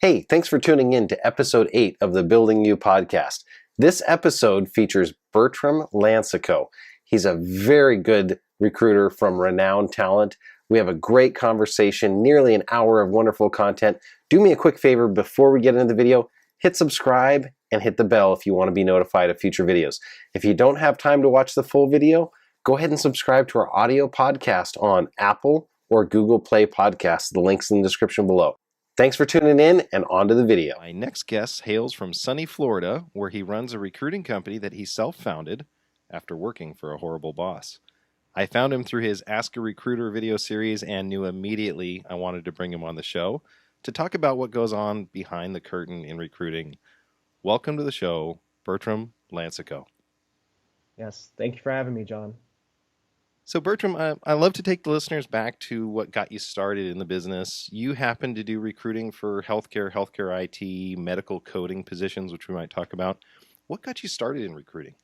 Hey, thanks for tuning in to episode 8 of the Building You podcast. This episode features Bertram Lansiquot. He's a very good recruiter from Renowned Talent. We have a great conversation, nearly an hour of wonderful content. Do me a quick favor before we get into the video, hit subscribe and hit the bell if you want to be notified of future videos. If you don't have time to watch the full video, go ahead and subscribe to our audio podcast on Apple or Google Play Podcasts. The link's in the description below. Thanks for tuning in, and on to the video. My next guest hails from sunny Florida, where he runs a recruiting company that he self-founded after working for a horrible boss. I found him through his Ask a Recruiter video series and knew immediately I wanted to bring him on the show to talk about what goes on behind the curtain in recruiting. Welcome to the show, Bertram Lansiquot. Yes, thank you for having me, John. So Bertram, I love to take the listeners back to what got you started in the business. You happen to do recruiting for healthcare IT, medical coding positions, which we might talk about. What got you started in recruiting?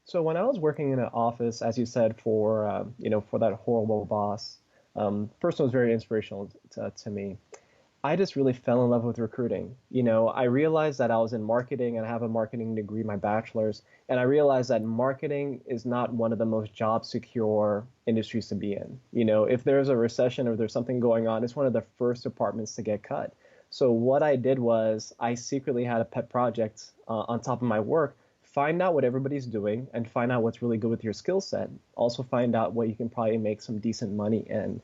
So when I was working in an office, as you said, for that horrible boss, first one was very inspirational to me. I just really fell in love with recruiting. I realized that I was in marketing and I have a marketing degree, my bachelor's, and I realized that marketing is not one of the most job secure industries to be in. If there's a recession or there's something going on, it's one of the first departments to get cut. So what I did was I secretly had a pet project on top of my work, find out what everybody's doing and find out what's really good with your skill set. Also find out what you can probably make some decent money in.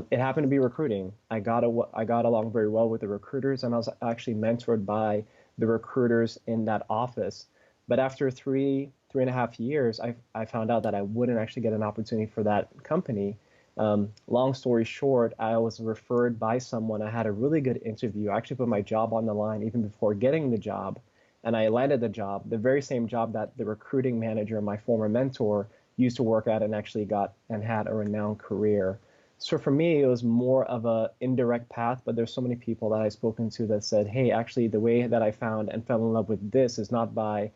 It happened to be recruiting. I got along very well with the recruiters, and I was actually mentored by the recruiters in that office. But after three and a half years, I found out that I wouldn't actually get an opportunity for that company. Long story short, I was referred by someone. I had a really good interview. I actually put my job on the line even before getting the job, and I landed the job, the very same job that the recruiting manager, my former mentor, used to work at and actually got and had a renowned career. So for me, it was more of a indirect path, but there's so many people that I've spoken to that said, hey, actually, the way that I found and fell in love with this is not by,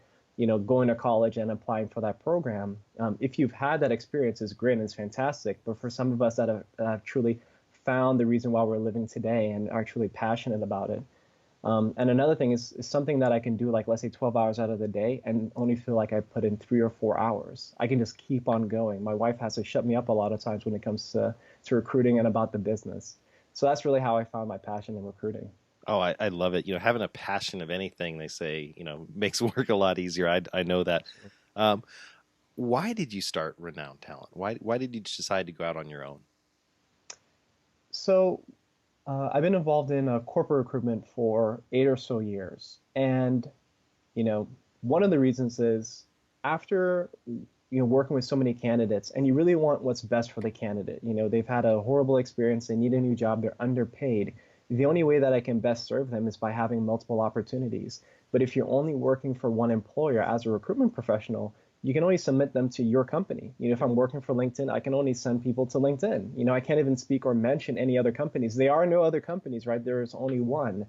going to college and applying for that program. If you've had that experience, it's great and it's fantastic. But for some of us that have truly found the reason why we're living today and are truly passionate about it. And another thing is something that I can do, like, let's say 12 hours out of the day and only feel like I put in 3 or 4 hours. I can just keep on going. My wife has to shut me up a lot of times when it comes to recruiting and about the business. So that's really how I found my passion in recruiting. Oh, I love it. Having a passion of anything, they say, makes work a lot easier. I know that. Why did you start Renowned Talent? Why did you decide to go out on your own? So I've been involved in corporate recruitment for 8 or so years. And, one of the reasons is after, working with so many candidates and you really want what's best for the candidate. They've had a horrible experience. They need a new job. They're underpaid. The only way that I can best serve them is by having multiple opportunities. But if you're only working for one employer as a recruitment professional, you can only submit them to your company. If I'm working for LinkedIn, I can only send people to LinkedIn. I can't even speak or mention any other companies. There are no other companies, right? There is only one.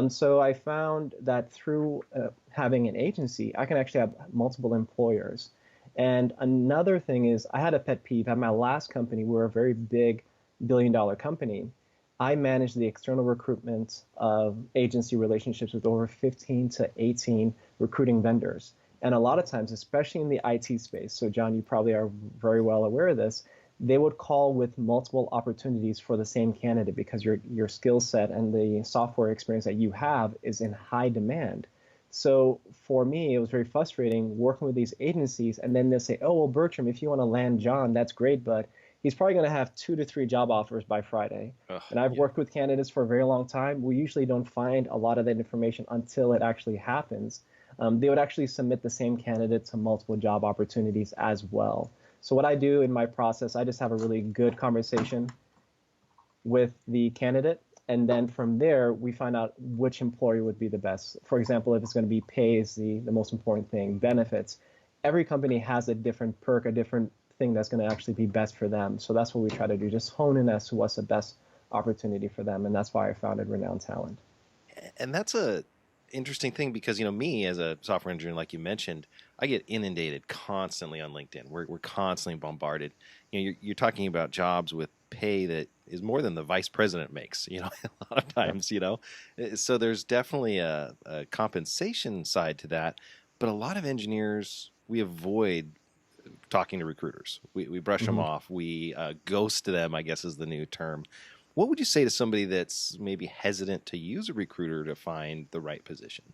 So I found that through having an agency, I can actually have multiple employers. And another thing is I had a pet peeve. At my last company, we were a very big billion-dollar company. I managed the external recruitment of agency relationships with over 15 to 18 recruiting vendors. And a lot of times, especially in the IT space, so John, you probably are very well aware of this, they would call with multiple opportunities for the same candidate because your skill set and the software experience that you have is in high demand. So for me, it was very frustrating working with these agencies, and then they'll say, oh, well, Bertram, if you want to land John, that's great, but he's probably going to have 2 to 3 job offers by Friday. And I've worked with candidates for a very long time. We usually don't find a lot of that information until it actually happens. They would actually submit the same candidate to multiple job opportunities as well. So what I do in my process, I just have a really good conversation with the candidate. And then from there, we find out which employer would be the best. For example, if it's going to be pay is the most important thing, benefits. Every company has a different perk, a different thing that's going to actually be best for them. So that's what we try to do, just hone in as to what's the best opportunity for them. And that's why I founded Renowned Talent. And that's a interesting thing because, me as a software engineer, like you mentioned, I get inundated constantly on LinkedIn. We're constantly bombarded. You're talking about jobs with pay that is more than the vice president makes, a lot of times, So there's definitely a compensation side to that. But a lot of engineers, we avoid talking to recruiters. We brush them off. We ghost them, I guess is the new term. What would you say to somebody that's maybe hesitant to use a recruiter to find the right position?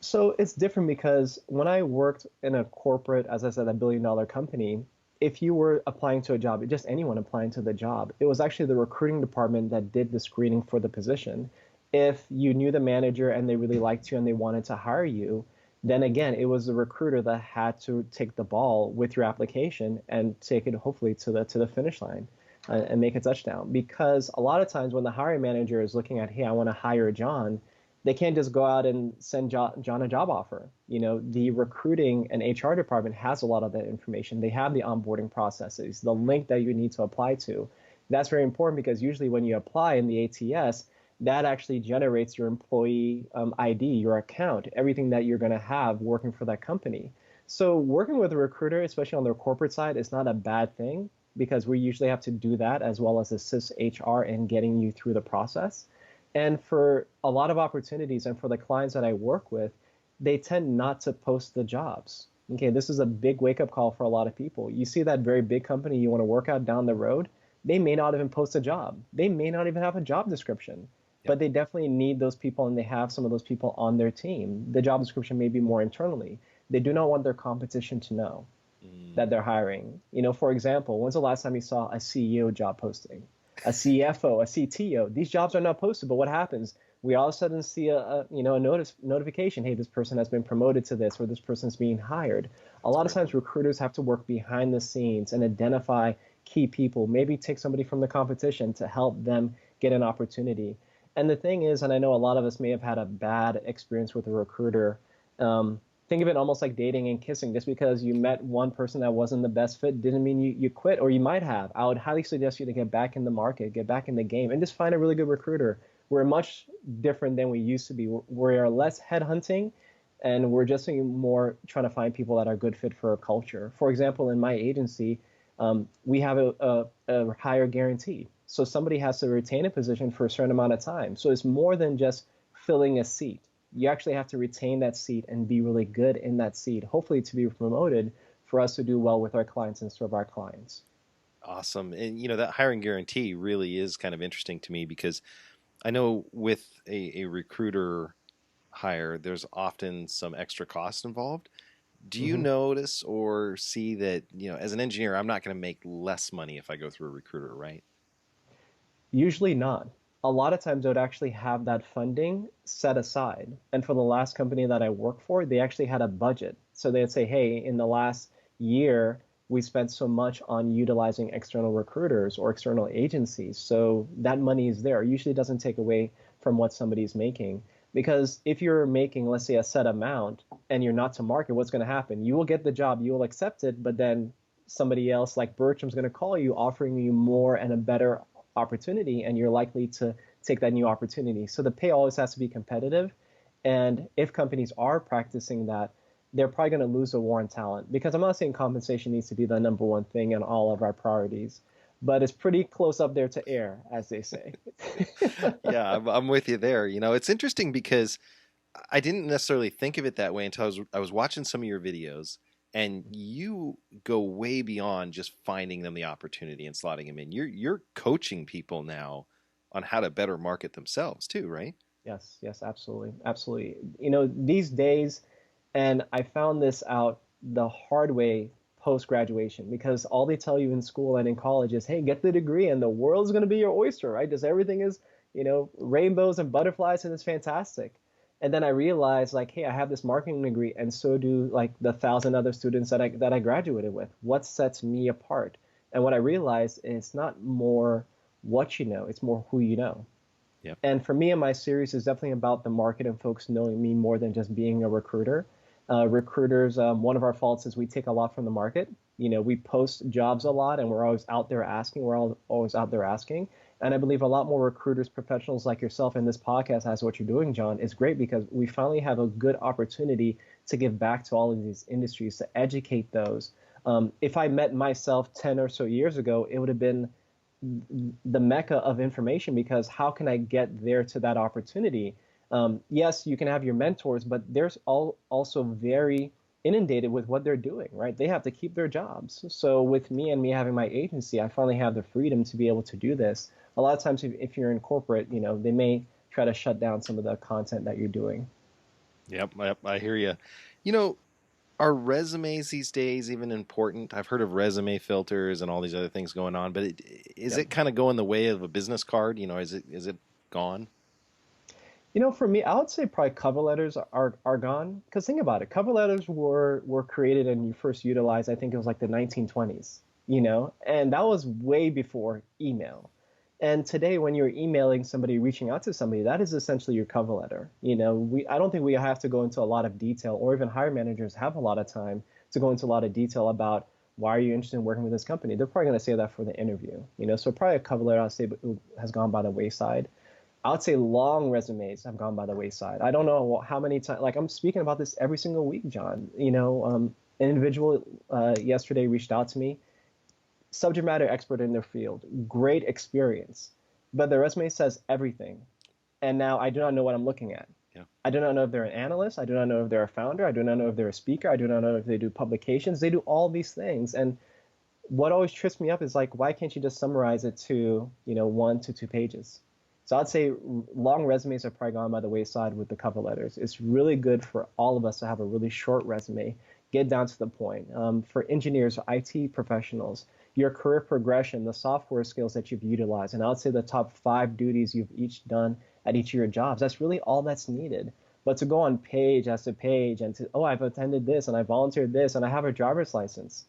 So it's different because when I worked in a corporate, as I said, a billion-dollar company, if you were applying to a job, just anyone applying to the job, it was actually the recruiting department that did the screening for the position. If you knew the manager and they really liked you and they wanted to hire you, then again, it was the recruiter that had to take the ball with your application and take it hopefully to the finish line and make a touchdown. Because a lot of times when the hiring manager is looking at, hey, I want to hire John, they can't just go out and send John a job offer. The recruiting and HR department has a lot of that information. They have the onboarding processes, the link that you need to apply to. That's very important because usually when you apply in the ATS, that actually generates your employee ID, your account, everything that you're going to have working for that company. So working with a recruiter, especially on their corporate side, is not a bad thing because we usually have to do that as well as assist HR in getting you through the process. And for a lot of opportunities and for the clients that I work with, they tend not to post the jobs. Okay, this is a big wake-up call for a lot of people. You see that very big company you want to work out down the road, they may not even post a job. They may not even have a job description, but they definitely need those people and they have some of those people on their team. The job description may be more internally. They do not want their competition to know that they're hiring. For example, when's the last time you saw a CEO job posting? A CFO, a CTO. These jobs are not posted, but what happens? We all of a sudden see a notification. Hey, this person has been promoted to this, or this person's being hired. A lot of times, recruiters have to work behind the scenes and identify key people. Maybe take somebody from the competition to help them get an opportunity. And the thing is, and I know a lot of us may have had a bad experience with a recruiter. Think of it almost like dating and kissing. Just because you met one person that wasn't the best fit didn't mean you quit, or you might have. I would highly suggest you to get back in the market, get back in the game, and just find a really good recruiter. We're much different than we used to be. We are less headhunting, and we're just more trying to find people that are good fit for our culture. For example, in my agency, we have a hire guarantee. So somebody has to retain a position for a certain amount of time. So it's more than just filling a seat. You actually have to retain that seat and be really good in that seat, hopefully to be promoted for us to do well with our clients and serve our clients. Awesome. And, that hiring guarantee really is kind of interesting to me because I know with a recruiter hire, there's often some extra cost involved. Do you notice or see that, as an engineer, I'm not going to make less money if I go through a recruiter, right? Usually not. A lot of times I would actually have that funding set aside. And for the last company that I worked for, they actually had a budget. So they'd say, hey, in the last year, we spent so much on utilizing external recruiters or external agencies. So that money is there. Usually it doesn't take away from what somebody's making. Because if you're making, let's say, a set amount and you're not to market, what's going to happen? You will get the job, you will accept it, but then somebody else like Bertram's going to call you offering you more and a better opportunity, and you're likely to take that new opportunity. So the pay always has to be competitive. And if companies are practicing that, they're probably going to lose a war on talent, because I'm not saying compensation needs to be the number one thing in all of our priorities, but it's pretty close up there to air, as they say. Yeah, I'm with you there. It's interesting because I didn't necessarily think of it that way until I was watching some of your videos, and you go way beyond just finding them the opportunity and slotting them in. You're coaching people now on how to better market themselves too, right? Yes, absolutely. Absolutely. These days, and I found this out the hard way post-graduation, because all they tell you in school and in college is, hey, get the degree and the world's going to be your oyster, right? Just everything is, rainbows and butterflies and it's fantastic. And then I realized, like, hey, I have this marketing degree, and so do like the 1,000 other students that I graduated with. What sets me apart? And what I realized is it's not more what you know, it's more who you know. Yep. And for me and my series is definitely about the market and folks knowing me more than just being a recruiter. Recruiters, one of our faults is we take a lot from the market. We post jobs a lot, and we're always out there asking. Always out there asking. And I believe a lot more recruiters, professionals like yourself in this podcast, as what you're doing, John, is great, because we finally have a good opportunity to give back to all of these industries, to educate those If I met myself 10 or so years ago, it would have been the mecca of information, because how can I get there to that opportunity? Yes, you can have your mentors, but there's also very inundated with what they're doing, right? They have to keep their jobs. So with me and me having my agency, I finally have the freedom to be able to do this. A lot of times, if you're in corporate, they may try to shut down some of the content that you're doing. Yep, I hear you. You know, are resumes these days even important? I've heard of resume filters and all these other things going on, but is Yep. it kind of going the way of a business card? Is it gone? For me, I would say probably cover letters are gone. Because think about it, cover letters were created and you first utilized, I think it was like the 1920s, and that was way before email. And today, when you're emailing somebody, reaching out to somebody, that is essentially your cover letter. I don't think we have to go into a lot of detail, or even hiring managers have a lot of time to go into a lot of detail about why are you interested in working with this company. They're probably going to say that for the interview. So probably a cover letter, I'd say, has gone by the wayside. I would say long resumes have gone by the wayside. I don't know how many times, like I'm speaking about this every single week, John. An individual yesterday reached out to me, subject matter expert in their field, great experience, but the resume says everything. And now I do not know what I'm looking at. Yeah. I do not know if they're an analyst. I do not know if they're a founder. I do not know if they're a speaker. I do not know if they do publications. They do all these things. And what always trips me up is like, why can't you just summarize it to, 1 to 2 pages? So I'd say long resumes are probably gone by the wayside with the cover letters. It's really good for all of us to have a really short resume, get down to the point. For engineers, IT professionals, your career progression, the software skills that you've utilized, and I would say the top 5 duties you've each done at each of your jobs. That's really all that's needed. But to go on page after page and to, oh, I've attended this and I volunteered this and I have a driver's license.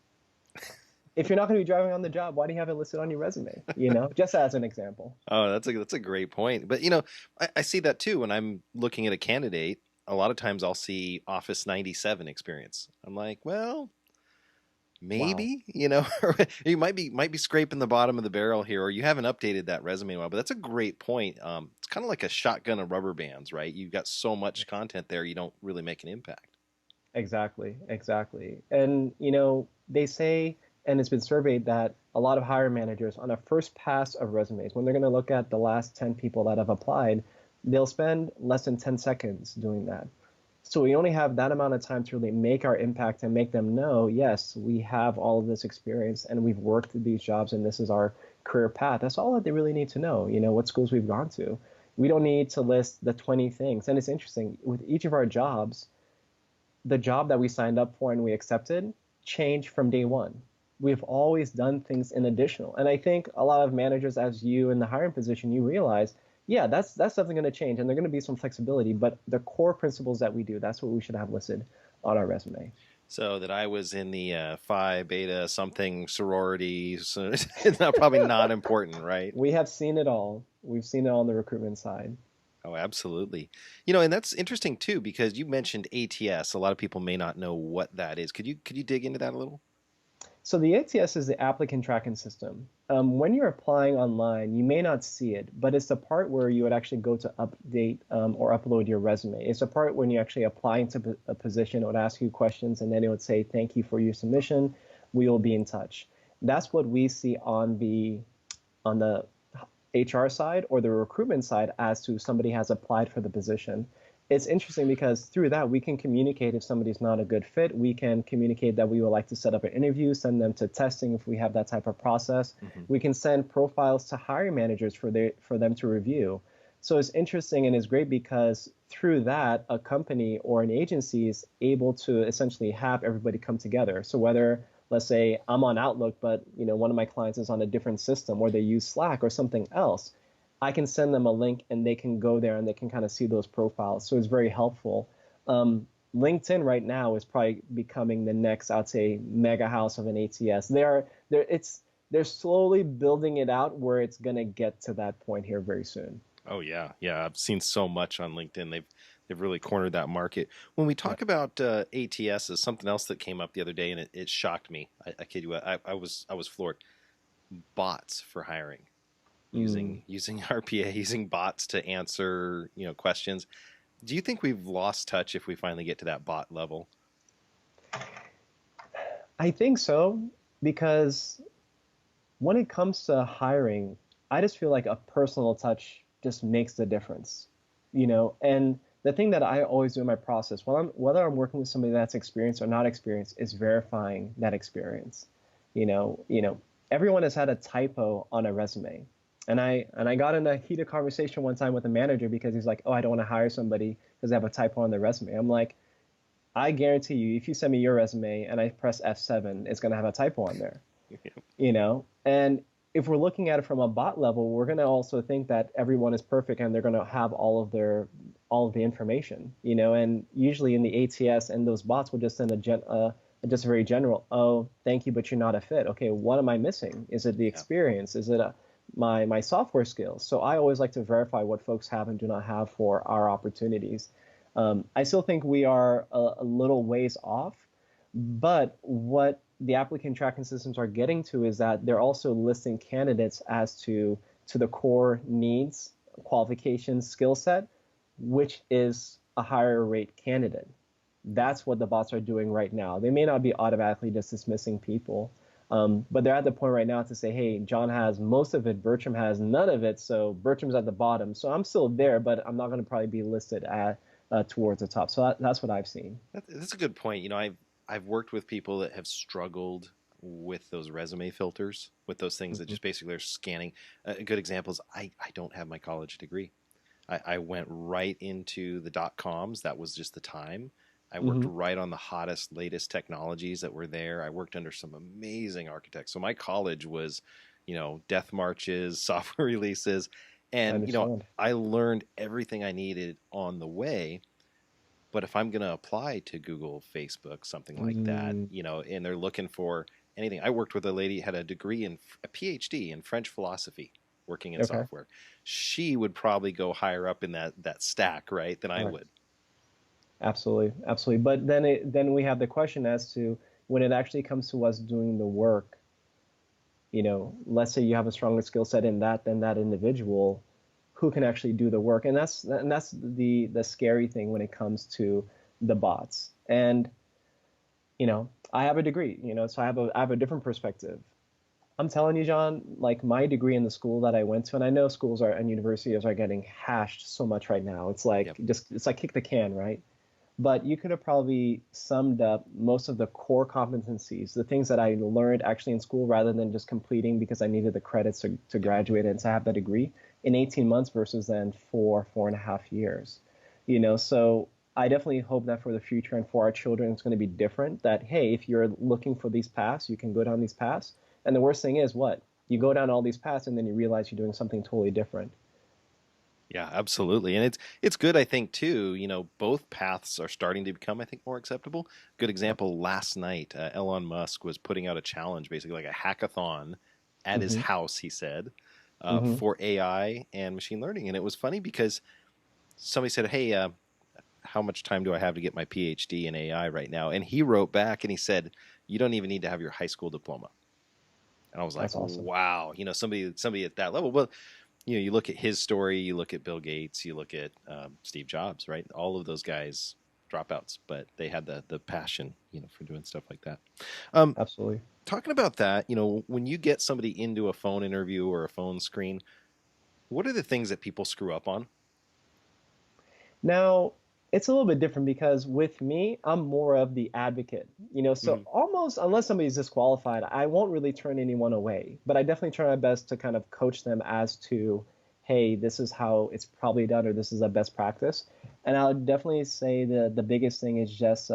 If you're not going to be driving on the job, why do you have it listed on your resume? Just as an example. Oh, that's a great point. But I see that too when I'm looking at a candidate. A lot of times I'll see Office 97 experience. I'm like, well, Wow. maybe, you might be scraping the bottom of the barrel here, or you haven't updated that resume well. But that's a great point. It's kind of like a shotgun of rubber bands, right? You've got so much content there, you don't really make an impact. Exactly, exactly. And they say, and it's been surveyed, that a lot of hiring managers on a first pass of resumes, when they're going to look at the last 10 people that have applied, they'll spend less than 10 seconds doing that. So we only have that amount of time to really make our impact and make them know, yes, we have all of this experience and we've worked these jobs and this is our career path. That's all that they really need to know, what schools we've gone to. We don't need to list the 20 things. And it's interesting, with each of our jobs, the job that we signed up for and we accepted changed from day one. We've always done things in additional. And I think a lot of managers, as you in the hiring position, you realize, yeah, that's definitely going to change and there's going to be some flexibility, but the core principles that we do, that's what we should have listed on our resume. So that I was in the Phi Beta something sorority, so it's probably not important, right? We have seen it all. We've seen it all on the recruitment side. Oh, absolutely. And that's interesting too because you mentioned ATS. A lot of people may not know what that is. Could you dig into that a little? So the ATS is the applicant tracking system. When you're applying online, you may not see it, but it's the part where you would actually go to update or upload your resume. It's the part when you actually apply into a position. It would ask you questions, and then it would say, "Thank you for your submission. We will be in touch." That's what we see on the HR side or the recruitment side as to somebody has applied for the position. It's interesting because through that, we can communicate if somebody's not a good fit. We can communicate that we would like to set up an interview, send them to testing if we have that type of process. Mm-hmm. We can send profiles to hiring managers for them to review. So it's interesting and it's great because through that, a company or an agency is able to essentially have everybody come together. So whether, let's say, I'm on Outlook, but one of my clients is on a different system or they use Slack or something else, I can send them a link and they can go there and they can kind of see those profiles. So it's very helpful. LinkedIn right now is probably becoming the next, I'd say, mega house of an ATS. They're slowly building it out where it's going to get to that point here very soon. Oh yeah. I've seen so much on LinkedIn. They've really cornered that market. When we talk about ATS, is something else that came up the other day and it shocked me. I kid you, I was floored. Bots for hiring. Using RPA, using bots to answer, questions. Do you think we've lost touch if we finally get to that bot level? I think so, because when it comes to hiring, I just feel like a personal touch just makes the difference, And the thing that I always do in my process, whether I'm working with somebody that's experienced or not experienced, is verifying that experience. Everyone has had a typo on a resume, and I got in a heated conversation one time with a manager because he's like, "Oh, I don't want to hire somebody because they have a typo on their resume." I'm like, I guarantee you, if you send me your resume and I press F7, it's going to have a typo on there, And if we're looking at it from a bot level, we're going to also think that everyone is perfect and they're going to have all of the information, And usually in the ATS and those bots will just send just a very general, "Oh, thank you, but you're not a fit." Okay, what am I missing? Is it the Yeah. experience? Is it my software skills? So I always like to verify what folks have and do not have for our opportunities. I still think we are a little ways off, but what the applicant tracking systems are getting to is that they're also listing candidates as to the core needs, qualifications, skill set, which is a higher rate candidate. That's what the bots are doing right now. They may not be automatically just dismissing people, but they're at the point right now to say, "Hey, John has most of it, Bertram has none of it, so Bertram's at the bottom. So I'm still there, but I'm not going to probably be listed at towards the top." So that's what I've seen. That's a good point. I've worked with people that have struggled with those resume filters, with those things that Mm-hmm. just basically are scanning. A good example is I don't have my college degree. I went right into the dot coms. That was just the time. I worked Mm-hmm. right on the hottest, latest technologies that were there. I worked under some amazing architects. So my college was, death marches, software releases, I and understand. I learned everything I needed on the way. But if I'm going to apply to Google, Facebook, something like that, Mm, and they're looking for anything, I worked with a lady had a degree in a PhD in French philosophy, working in okay. software. She would probably go higher up in that stack, right, than I All right. would. Absolutely, absolutely. But then we have the question as to when it actually comes to us doing the work, let's say you have a stronger skill set in that than that individual, who can actually do the work? And that's the scary thing when it comes to the bots. And I have a degree, so I have a different perspective. I'm telling you, John, like my degree in the school that I went to, and I know schools are and universities are getting hashed so much right now. Yep. It's like kick the can, right? But you could have probably summed up most of the core competencies, the things that I learned actually in school rather than just completing because I needed the credits to Yep. graduate and to have that degree in 18 months versus then 4.5 years. So I definitely hope that for the future and for our children, it's going to be different. That, hey, if you're looking for these paths, you can go down these paths. And the worst thing is what? You go down all these paths and then you realize you're doing something totally different. Yeah, absolutely. And it's good, I think, too. Both paths are starting to become, I think, more acceptable. Good example, last night, Elon Musk was putting out a challenge, basically like a hackathon at his Mm-hmm. house, he said, Mm-hmm. for AI and machine learning. And it was funny because somebody said, "Hey, how much time do I have to get my PhD in AI right now?" And he wrote back and he said, "You don't even need to have your high school diploma." And I was like, That's awesome. "Wow, somebody at that level." Well, you look at his story, you look at Bill Gates, you look at Steve Jobs, right? All of those guys dropouts, but they had the passion, for doing stuff like that. Um, Absolutely. Talking about that, when you get somebody into a phone interview or a phone screen, what are the things that people screw up on? Now, it's a little bit different because with me, I'm more of the advocate. So Hmm. almost unless somebody's disqualified, I won't really turn anyone away. But I definitely try my best to kind of coach them as to, hey, this is how it's probably done, or this is a best practice. And I'll definitely say the biggest thing is just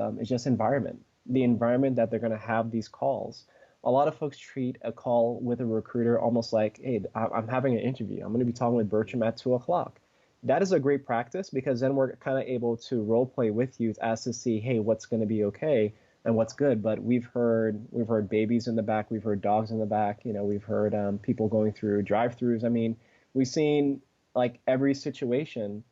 environment, the environment that they're going to have these calls. A lot of folks treat a call with a recruiter almost like, hey, I'm having an interview. I'm going to be talking with Bertram at 2 o'clock. That is a great practice because then we're kind of able to role play with you as to see, hey, what's going to be okay and what's good. But we've heard babies in the back, we've heard dogs in the back, we've heard people going through drive-throughs. I mean, we've seen like every situation,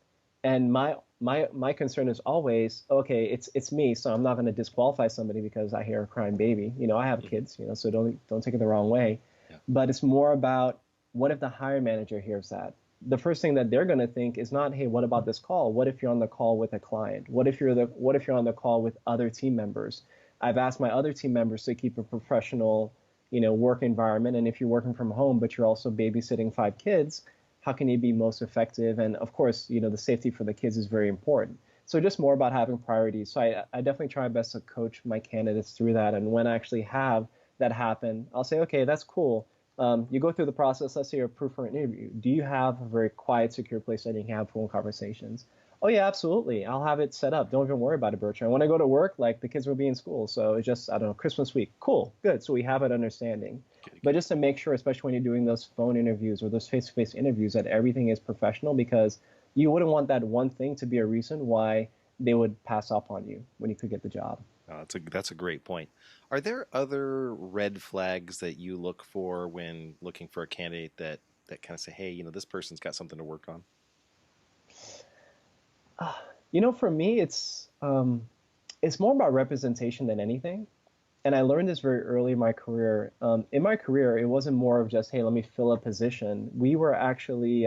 and my concern is always, okay, it's me, so I'm not going to disqualify somebody because I hear a crying baby. I have Hmm. kids, so don't take it the wrong way. Yeah. But it's more about what if the hiring manager hears that? The first thing that they're going to think is not, hey, what about this call? What if you're on the call with a client? What if you're on the call with other team members? I've asked my other team members to keep a professional, work environment. And if you're working from home, but you're also babysitting 5 kids, how can you be most effective? And of course, the safety for the kids is very important. So just more about having priorities. So I definitely try my best to coach my candidates through that. And when I actually have that happen, I'll say, okay, that's cool. You go through the process. Let's say you're approved for an interview. Do you have a very quiet, secure place that you can have phone conversations? Oh yeah, absolutely. I'll have it set up. Don't even worry about it, Bertrand. When I go to work, like the kids will be in school, so it's just, I don't know, Christmas week. Cool, good. So we have an understanding. But just to make sure, especially when you're doing those phone interviews or those face-to-face interviews, that everything is professional, because you wouldn't want that one thing to be a reason why they would pass up on you when you could get the job. That's a great point. Are there other red flags that you look for when looking for a candidate that kind of say, hey, this person's got something to work on? For me, it's more about representation than anything. And I learned this very early in my career. In my career, it wasn't more of just, hey, let me fill a position. We were actually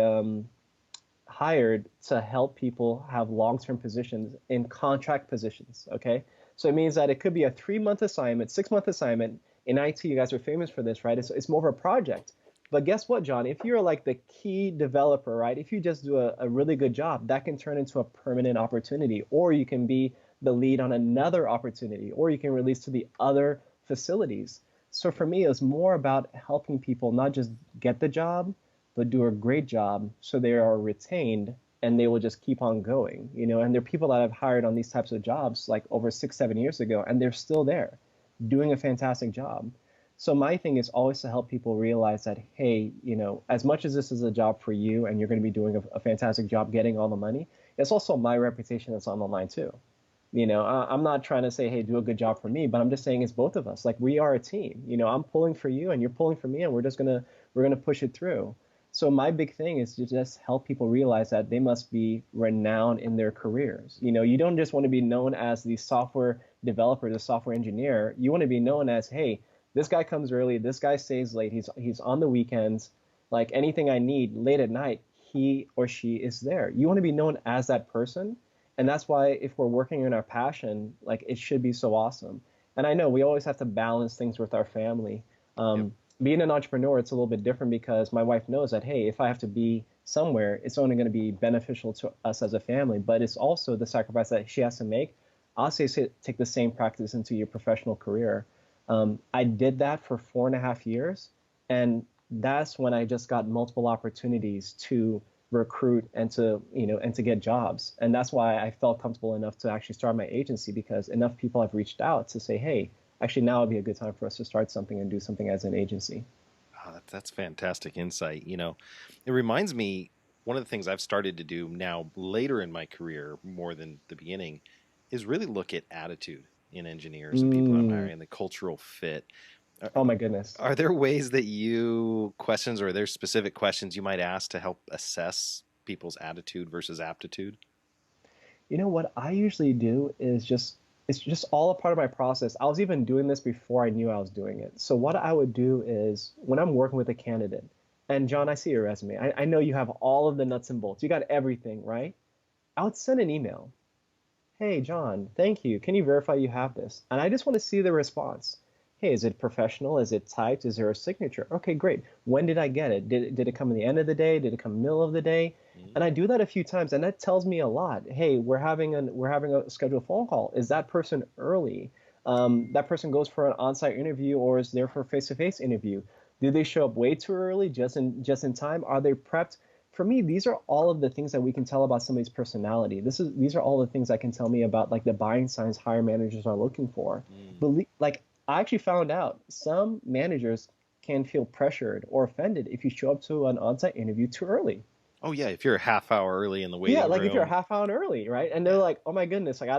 hired to help people have long-term positions in contract positions. Okay, so it means that it could be a 3-month assignment, 6-month assignment. In IT, you guys are famous for this, right? It's more of a project. But guess what, John? If you're like the key developer, right? If you just do a really good job, that can turn into a permanent opportunity, or you can be the lead on another opportunity, or you can release to the other facilities. So for me, it was more about helping people not just get the job, but do a great job so they are retained and they will just keep on going, and there are people that I've hired on these types of jobs like over 6, 7 years ago, and they're still there doing a fantastic job. So my thing is always to help people realize that, hey, as much as this is a job for you and you're going to be doing a fantastic job getting all the money, it's also my reputation that's on the line too. I'm not trying to say, hey, do a good job for me, but I'm just saying it's both of us. Like, we are a team. I'm pulling for you and you're pulling for me, and we're gonna push it through. So my big thing is to just help people realize that they must be renowned in their careers. You don't just want to be known as the software developer, the software engineer. You want to be known as, hey, this guy comes early, this guy stays late, he's on the weekends, like anything I need late at night, he or she is there. You want to be known as that person. And that's why if we're working in our passion, like, it should be so awesome. And I know we always have to balance things with our family. Yep. Being an entrepreneur, it's a little bit different because my wife knows that, hey, if I have to be somewhere, it's only going to be beneficial to us as a family, but it's also the sacrifice that she has to make. I'll say take the same practice into your professional career. I did that for 4.5 years, and that's when I just got multiple opportunities to recruit and to get jobs. And that's why I felt comfortable enough to actually start my agency, because enough people have reached out to say, hey, actually now would be a good time for us to start something and do something as an agency. Oh, that's fantastic insight. It reminds me, one of the things I've started to do now later in my career, more than the beginning, is really look at attitude in engineers and people I'm hiring, the cultural fit. Oh my goodness. Are there ways that questions, or are there specific questions you might ask to help assess people's attitude versus aptitude? What I usually do is it's just all a part of my process. I was even doing this before I knew I was doing it. So what I would do is, when I'm working with a candidate, and John, I see your resume. I know you have all of the nuts and bolts. You got everything, right? I would send an email. Hey, John, thank you. Can you verify you have this? And I just want to see the response. Hey, is it professional? Is it typed? Is there a signature? Okay, great. When did I get it? Did it come in the end of the day? Did it come middle of the day? And I do that a few times, and that tells me a lot. Hey, we're having a scheduled phone call. Is that person early? That person goes for an on-site interview or is there for a face-to-face interview? Do they show up way too early, just in time? Are they prepped? For me, these are all of the things that we can tell about somebody's personality. These are all the things that can tell me about, like, the buying signs hire managers are looking for. I actually found out some managers can feel pressured or offended if you show up to an on-site interview too early. Oh yeah, if you're a half hour early in the waiting room. Yeah, like if you're a half hour early, right? And they're like, "Oh my goodness, like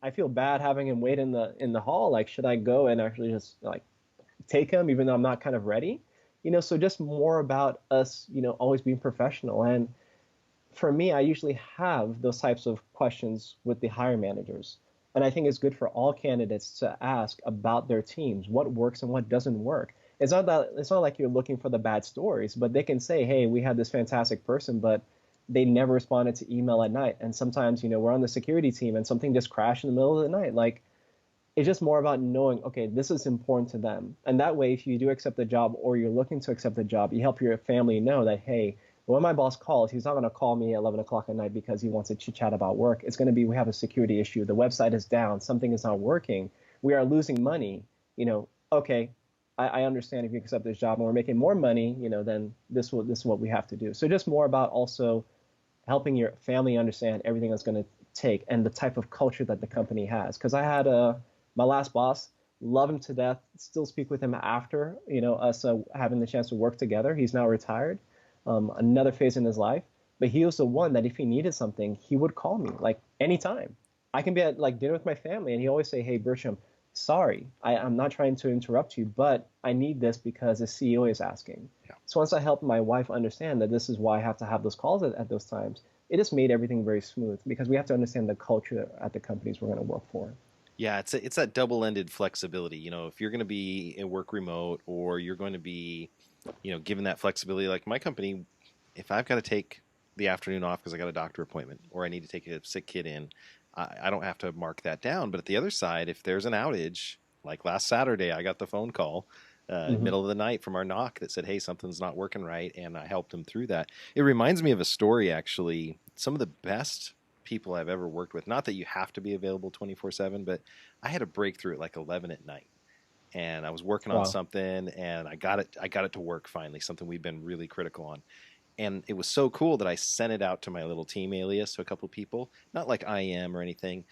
I feel bad having him wait in the hall. Like, should I go and actually just like take him even though I'm not kind of ready?" So just more about us, always being professional. And for me, I usually have those types of questions with the hiring managers. And I think it's good for all candidates to ask about their teams, what works and what doesn't work. It's not like you're looking for the bad stories, but they can say, hey, we had this fantastic person, but they never responded to email at night. And sometimes, we're on the security team and something just crashed in the middle of the night. Like, it's just more about knowing, okay, this is important to them. And that way, if you do accept the job or you're looking to accept the job, you help your family know that, hey, when my boss calls, he's not going to call me at 11 o'clock at night because he wants to chit chat about work. It's going to be, we have a security issue. The website is down. Something is not working. We are losing money. Okay, I understand if you accept this job and we're making more money, then this is what we have to do. So just more about also helping your family understand everything that's going to take and the type of culture that the company has. Because I had my last boss, love him to death, still speak with him after, us having the chance to work together. He's now retired, another phase in his life. But he was the one that if he needed something, he would call me like anytime. I can be at like dinner with my family and he always say, hey, Bertram, sorry, I'm not trying to interrupt you, but I need this because the CEO is asking. Yeah. So once I helped my wife understand that this is why I have to have those calls at those times, it just made everything very smooth because we have to understand the culture at the companies we're going to work for. Yeah, it's that double-ended flexibility. If you're going to be in work remote or you're going to be, given that flexibility, like my company, if I've got to take the afternoon off because I got a doctor appointment or I need to take a sick kid in, I don't have to mark that down. But at the other side, if there's an outage, like last Saturday, I got the phone call middle of the night from our NOC that said, hey, something's not working right, and I helped him through that. It reminds me of a story, actually. Some of the best people I've ever worked with, not that you have to be available 24/7, but I had a breakthrough at like 11 at night. And I was working on something, and I got it to work finally, something we've been really critical on. And it was so cool that I sent it out to my little team alias to a couple of people, not like IM or anything.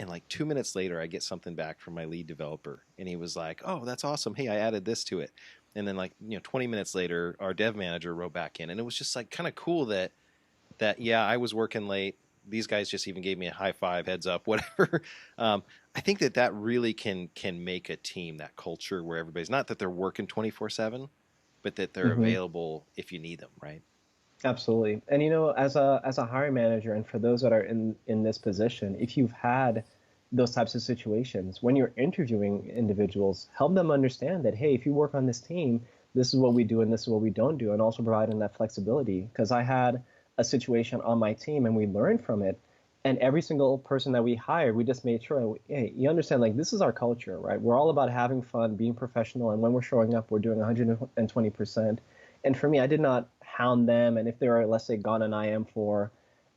And like 2 minutes later, I get something back from my lead developer. And he was like, oh, that's awesome. Hey, I added this to it. And then 20 minutes later, our dev manager wrote back in. And it was just like kind of cool that yeah, I was working late. These guys just even gave me a high five, heads up, whatever. I think that really can make a team, that culture where everybody's, not that they're working 24/7, but that they're available if you need them, right? Absolutely. And as a hiring manager, and for those that are in this position, if you've had those types of situations, when you're interviewing individuals, help them understand that, hey, if you work on this team, this is what we do and this is what we don't do, and also providing that flexibility. Because I had a situation on my team and we learned from it. And every single person that we hired, we just made sure, hey, you understand, like, this is our culture, right? We're all about having fun, being professional, and when we're showing up, we're doing 120%. And for me, I did not hound them. And if they were, let's say, gone on IM for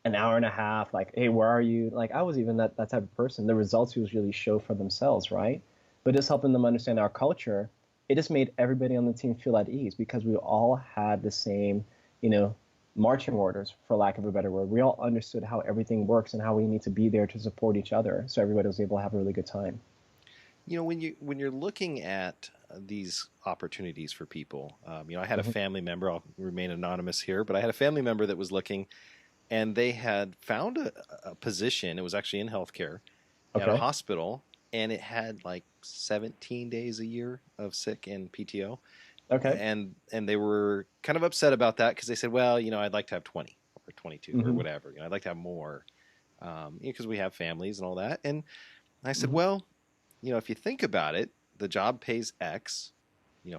an hour and a half, like, hey, where are you? Like, I was even that type of person. The results usually show for themselves, right? But just helping them understand our culture, it just made everybody on the team feel at ease because we all had the same, marching orders, for lack of a better word. We all understood how everything works and how we need to be there to support each other, so everybody was able to have a really good time. When you're looking at these opportunities for people, I had a family member. I'll remain anonymous here, but I had a family member that was looking, and they had found a position. It was actually in healthcare at a hospital, and it had like 17 days a year of sick and PTO. Okay. And they were kind of upset about that because they said, well, I'd like to have 20 or 22 or whatever. I'd like to have more because we have families and all that. And I said, well, if you think about it, the job pays X,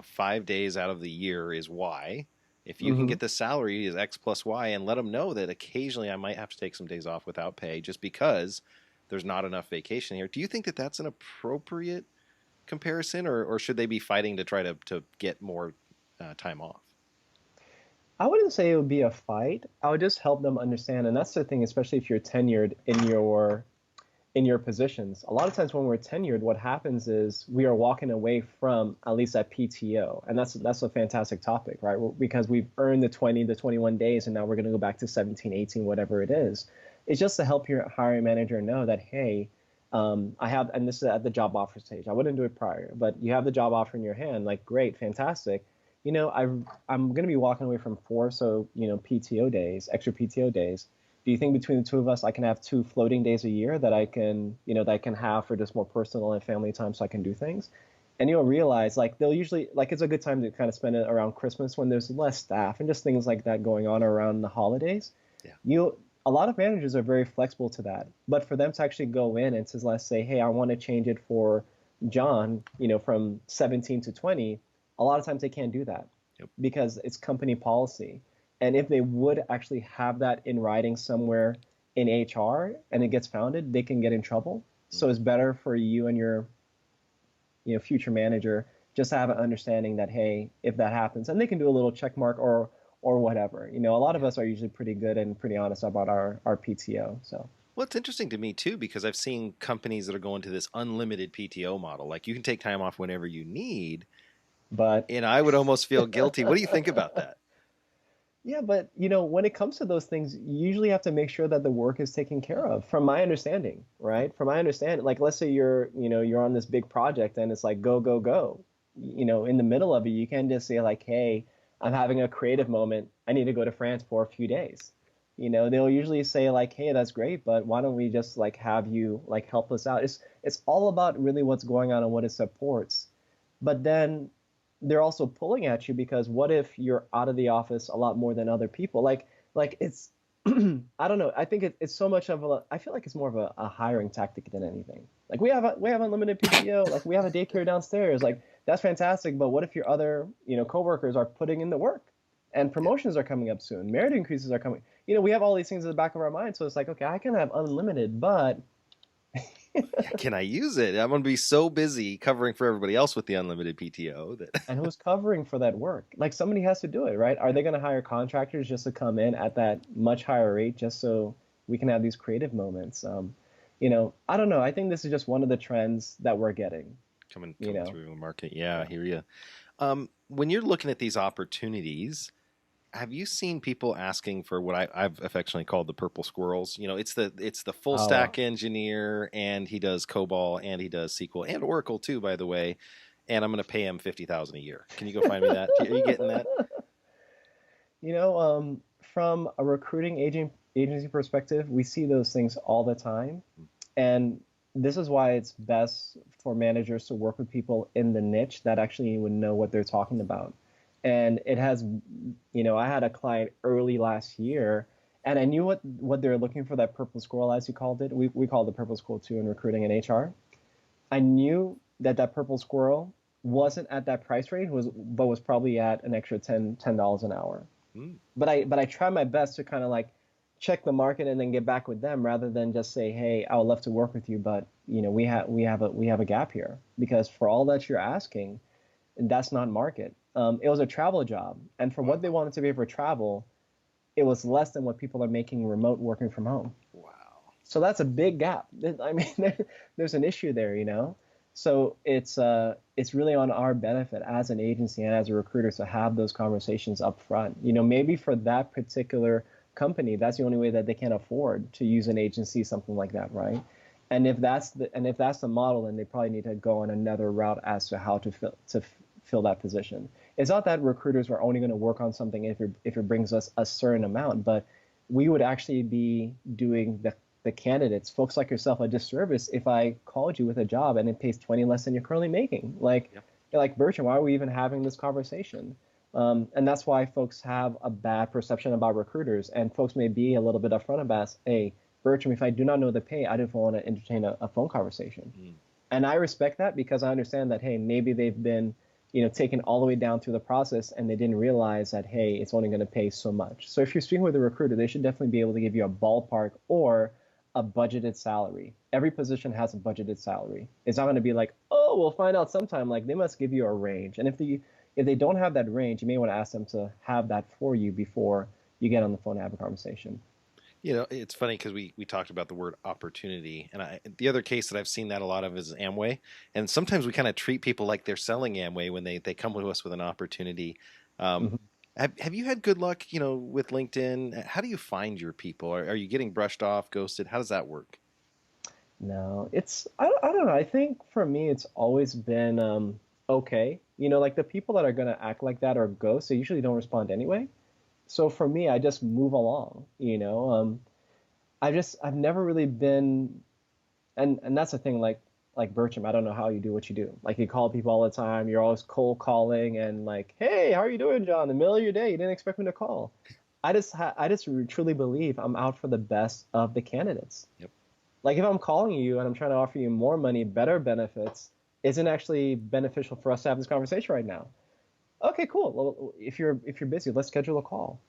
5 days out of the year is Y. If you can get the salary is X plus Y, and let them know that occasionally I might have to take some days off without pay just because there's not enough vacation here. Do you think that that's an appropriate comparison, or should they be fighting to try to get more time off? I wouldn't say it would be a fight. I would just help them understand, and that's the thing, especially if you're tenured in your positions. A lot of times when we're tenured, what happens is we are walking away from at least that PTO, and that's a fantastic topic, right? Because we've earned the 20, the 21 days, and now we're going to go back to 17, 18, whatever it is. It's just to help your hiring manager know that, hey, I have, and this is at the job offer stage. I wouldn't do it prior, but you have the job offer in your hand. Like, great, fantastic. I'm going to be walking away from 4, PTO days, extra PTO days. Do you think between the two of us, I can have 2 floating days a year that I can, that I can have for just more personal and family time, so I can do things? And you'll realize, like, they'll usually, like, it's a good time to kind of spend it around Christmas when there's less staff and just things like that going on around the holidays. Yeah. A lot of managers are very flexible to that, but for them to actually go in and to, let's say, hey, I want to change it for John, from 17 to 20, a lot of times they can't do that because it's company policy. And if they would actually have that in writing somewhere in HR and it gets founded, they can get in trouble. So it's better for you and your future manager, just have an understanding that, hey, if that happens, and they can do a little check mark or whatever. A lot of us are usually pretty good and pretty honest about our PTO. So. Well, it's interesting to me too because I've seen companies that are going to this unlimited PTO model. Like you can take time off whenever you need, But and I would almost feel guilty. What do you think about that? yeah, but when it comes to those things, you usually have to make sure that the work is taken care of, from my understanding, right? From my understanding, like let's say you're on this big project and it's like go, go, go. In the middle of it, you can't just say like, hey, I'm having a creative moment. I need to go to France for a few days. They'll usually say like, hey, that's great, but why don't we just like have you like help us out? It's all about really what's going on and what it supports. But then they're also pulling at you because what if you're out of the office a lot more than other people? Like it's I don't know. I think it's so much of I feel like it's more of a hiring tactic than anything. Like we have unlimited PTO, like we have a daycare downstairs. Like that's fantastic, but what if your other, coworkers are putting in the work and promotions are coming up soon, merit increases are coming. We have all these things in the back of our mind, so it's like, okay, I can have unlimited, but Can I use it? I'm going to be so busy covering for everybody else with the unlimited PTO that. and who's covering for that work? Like somebody has to do it, right? Are they going to hire contractors just to come in at that much higher rate just so we can have these creative moments? I don't know. I think this is just one of the trends that we're getting. Coming through the market. Yeah, I hear you. When you're looking at these opportunities, have you seen people asking for what I've affectionately called the purple squirrels? It's the full stack engineer, and he does COBOL, and he does SQL and Oracle too, by the way. And I'm going to pay him $50,000 a year. Can you go find me that? Are you getting that? From a recruiting agency perspective, we see those things all the time, and this is why it's best for managers to work with people in the niche that actually would know what they're talking about. And it has, I had a client early last year, and I knew what they were looking for, that purple squirrel, as you called it. We call it the purple squirrel too in recruiting and HR. I knew that purple squirrel wasn't at that price range, but was probably at an extra $10 an hour. Mm. But I tried my best to kind of like check the market and then get back with them, rather than just say, hey, I would love to work with you, but we have a gap here, because for all that you're asking, that's not market. It was a travel job, and for what they wanted to pay for travel, it was less than what people are making remote working from home. Wow. So that's a big gap. I mean, there's an issue there, So it's really on our benefit as an agency and as a recruiter to have those conversations up front. Maybe for that particular company, that's the only way that they can afford to use an agency, something like that, right? And if that's the model, then they probably need to go on another route as to how to fill that position. It's not that recruiters are only going to work on something if it brings us a certain amount, but we would actually be doing the candidates, folks like yourself, a disservice if I called you with a job and it pays 20 less than you're currently making. Like, You're like, Bertram, why are we even having this conversation? And that's why folks have a bad perception about recruiters, and folks may be a little bit upfront about, hey, Bertram, if I do not know the pay, I don't want to entertain a phone conversation. Mm. And I respect that, because I understand that, hey, maybe they've been taken all the way down through the process and they didn't realize that, hey, it's only going to pay so much. So if you're speaking with a recruiter, they should definitely be able to give you a ballpark or a budgeted salary. Every position has a budgeted salary. It's not going to be like, oh, we'll find out sometime. Like, they must give you a range. And if they don't have that range, you may want to ask them to have that for you before you get on the phone and have a conversation. It's funny because we talked about the word opportunity, and the other case that I've seen that a lot of is Amway, and sometimes we kind of treat people like they're selling Amway when they come to us with an opportunity. Mm-hmm. Have you had good luck, with LinkedIn? How do you find your people? Are you getting brushed off, ghosted? How does that work? No, I don't know. I think for me, it's always been okay. Like the people that are going to act like that or ghost, they usually don't respond anyway. So for me, I just move along, I've never really been, and that's the thing, like Bertram, I don't know how you do what you do. Like, you call people all the time, you're always cold calling and like, hey, how are you doing, John? In the middle of your day, you didn't expect me to call. I just truly believe I'm out for the best of the candidates. Yep. Like, if I'm calling you and I'm trying to offer you more money, better benefits, isn't actually beneficial for us to have this conversation right now. Okay, cool. Well, if you're busy, let's schedule a call,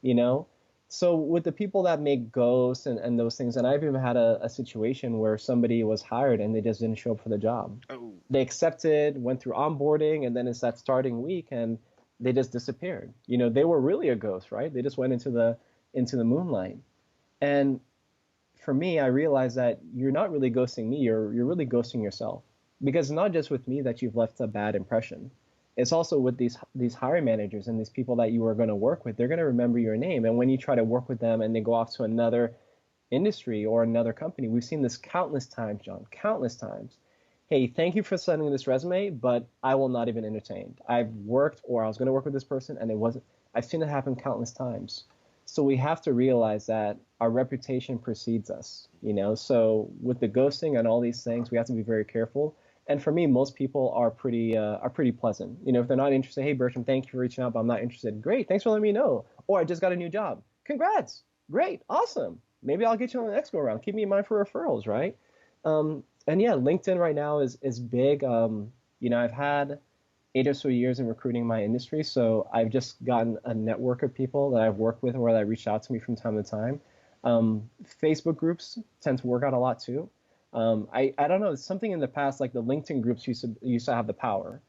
So with the people that make ghosts and those things, and I've even had a situation where somebody was hired and they just didn't show up for the job. Oh. They accepted, went through onboarding, and then it's that starting week, and they just disappeared. They were really a ghost, right? They just went into the moonlight. And for me, I realized that you're not really ghosting me. You're really ghosting yourself, because it's not just with me that you've left a bad impression. It's also with these hiring managers and these people that you are going to work with. They're going to remember your name, and when you try to work with them and they go off to another industry or another company, we've seen this countless times, John, countless times. Hey, thank you for sending this resume, but I will not even entertain. I've worked, or I was going to work with this person, and it wasn't. I've seen it happen countless times. So we have to realize that our reputation precedes us, So with the ghosting and all these things, we have to be very careful. And for me, most people are pretty pleasant. If they're not interested, hey Bertram, thank you for reaching out, but I'm not interested. Great, thanks for letting me know. Or I just got a new job. Congrats, great, awesome. Maybe I'll get you on the next go around. Keep me in mind for referrals, right? And yeah, LinkedIn right now is big. I've had 8 or so years in recruiting my industry, so I've just gotten a network of people that I've worked with or that reached out to me from time to time. Facebook groups tend to work out a lot too. I don't know, something in the past, like the LinkedIn groups used to have the power,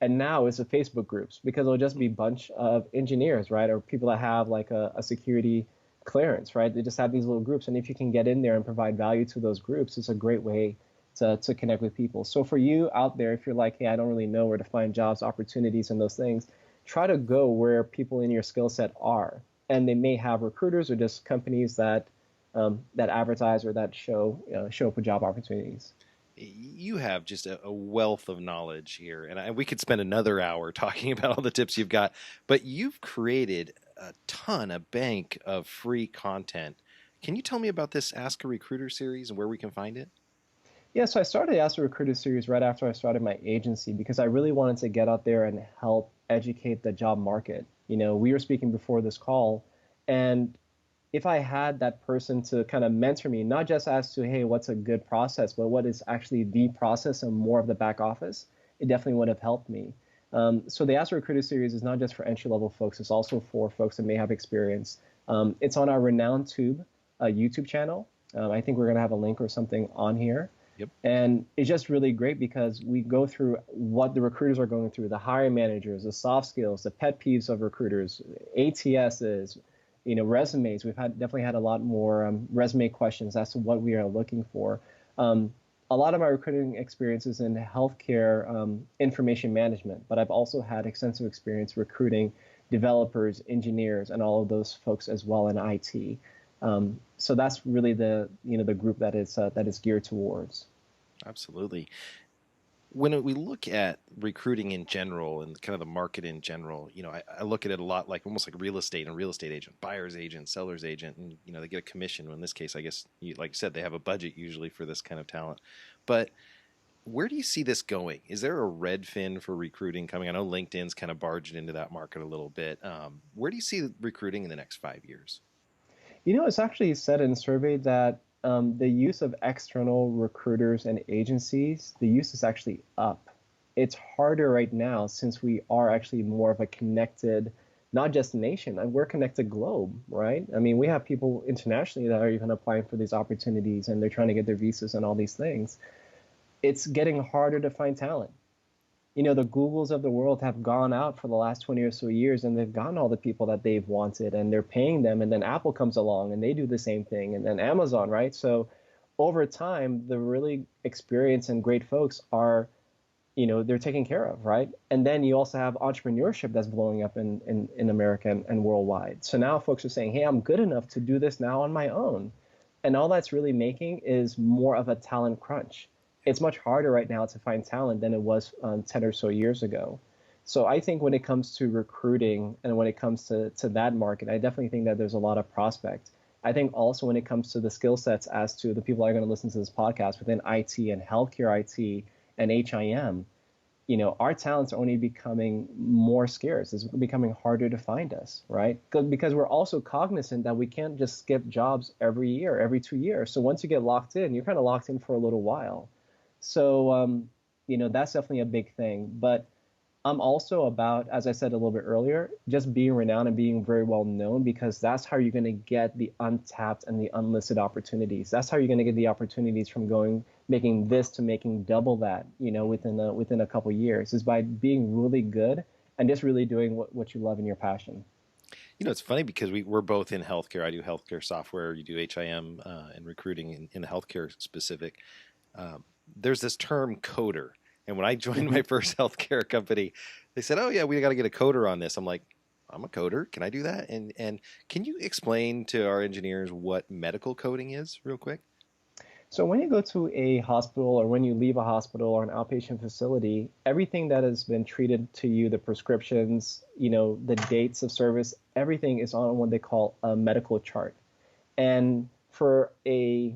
and now it's the Facebook groups, because it'll just be a bunch of engineers, right, or people that have like a security clearance, right? They just have these little groups, and if you can get in there and provide value to those groups, it's a great way to connect with people. So for you out there, if you're like, hey, I don't really know where to find jobs, opportunities, and those things, try to go where people in your skill set are, and they may have recruiters or just companies that that advertise or that show up with job opportunities. You have just a wealth of knowledge here, and we could spend another hour talking about all the tips you've got, but you've created a bank of free content. Can you tell me about this Ask a Recruiter series and where we can find it? Yeah, so I started the Ask a Recruiter series right after I started my agency, because I really wanted to get out there and help educate the job market. We were speaking before this call, and if I had that person to kind of mentor me, not just as to, hey, what's a good process, but what is actually the process and more of the back office, it definitely would have helped me. So the Ask a Recruiter series is not just for entry-level folks, it's also for folks that may have experience. It's on our Renowned Tube YouTube channel. I think we're going to have a link or something on here. Yep. And it's just really great because we go through what the recruiters are going through, the hiring managers, the soft skills, the pet peeves of recruiters, ATSs, resumes. We've definitely had a lot more resume questions as to what we are looking for. A lot of my recruiting experience is in healthcare information management, but I've also had extensive experience recruiting developers, engineers, and all of those folks as well in IT. So that's really the group that is geared towards. Absolutely. When we look at recruiting in general and kind of the market in general, I look at it a lot like almost like real estate and real estate agent, buyer's agent, seller's agent, and they get a commission. In this case, I guess, like you said, they have a budget usually for this kind of talent. But where do you see this going? Is there a Redfin for recruiting coming? I know LinkedIn's kind of barged into that market a little bit. Where do you see recruiting in the next 5 years? It's actually said in a survey that the use of external recruiters and agencies, the use is actually up. It's harder right now since we are actually more of a connected, not just nation, we're a connected globe, right? I mean, we have people internationally that are even applying for these opportunities, and they're trying to get their visas and all these things. It's getting harder to find talent. The Googles of the world have gone out for the last 20 or so years, and they've gotten all the people that they've wanted, and they're paying them, and then Apple comes along and they do the same thing, and then Amazon, right? So over time, the really experienced and great folks are, they're taken care of, right? And then you also have entrepreneurship that's blowing up in America and worldwide. So now folks are saying, hey, I'm good enough to do this now on my own. And all that's really making is more of a talent crunch. It's much harder right now to find talent than it was 10 or so years ago. So I think when it comes to recruiting and when it comes to that market, I definitely think that there's a lot of prospect. I think also when it comes to the skill sets as to the people that are going to listen to this podcast within IT and healthcare IT and HIM, our talents are only becoming more scarce. It's becoming harder to find us, right? Because we're also cognizant that we can't just skip jobs every year, every 2 years. So once you get locked in, you're kind of locked in for a little while. So, that's definitely a big thing. But I'm also about, as I said a little bit earlier, just being renowned and being very well known, because that's how you're going to get the untapped and the unlisted opportunities. That's how you're going to get the opportunities from making this to making double that, within a couple of years, is by being really good and just really doing what you love and your passion. It's funny because we're both in healthcare. I do healthcare software. You do HIM and recruiting in the healthcare specific. There's this term coder. And when I joined my first healthcare company, they said, "Oh yeah, we got to get a coder on this." I'm like, "I'm a coder. Can I do that?" And can you explain to our engineers what medical coding is, real quick? So when you go to a hospital, or when you leave a hospital or an outpatient facility, everything that has been treated to you, the prescriptions, the dates of service, everything is on what they call a medical chart. And for a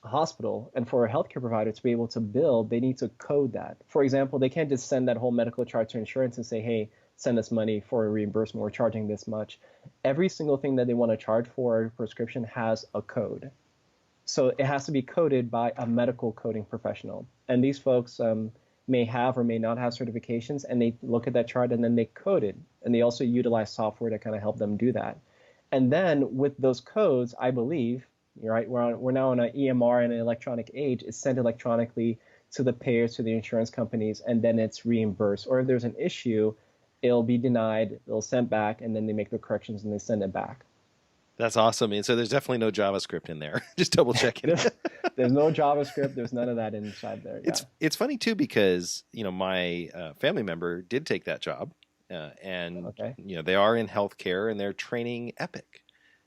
hospital and for a healthcare provider to be able to bill, they need to code that. For example, they can't just send that whole medical chart to insurance and say, "Hey, send us money for a reimbursement. We're charging this much." Every single thing that they want to charge for a prescription has a code. So it has to be coded by a medical coding professional. And these folks may have or may not have certifications, and they look at that chart and then they code it. And they also utilize software to kind of help them do that. And then with those codes, I believe, right, we're now in an EMR and an electronic age. It's sent electronically to the payers, to the insurance companies, and then it's reimbursed. Or if there's an issue, it'll be denied, it'll send back, and then they make the corrections and they send it back. That's awesome. And so there's definitely no JavaScript in there. Just double checking. There's no JavaScript. There's none of that inside there. Yeah. It's funny too, because my family member did take that job, and Okay. They are in healthcare and they're training Epic,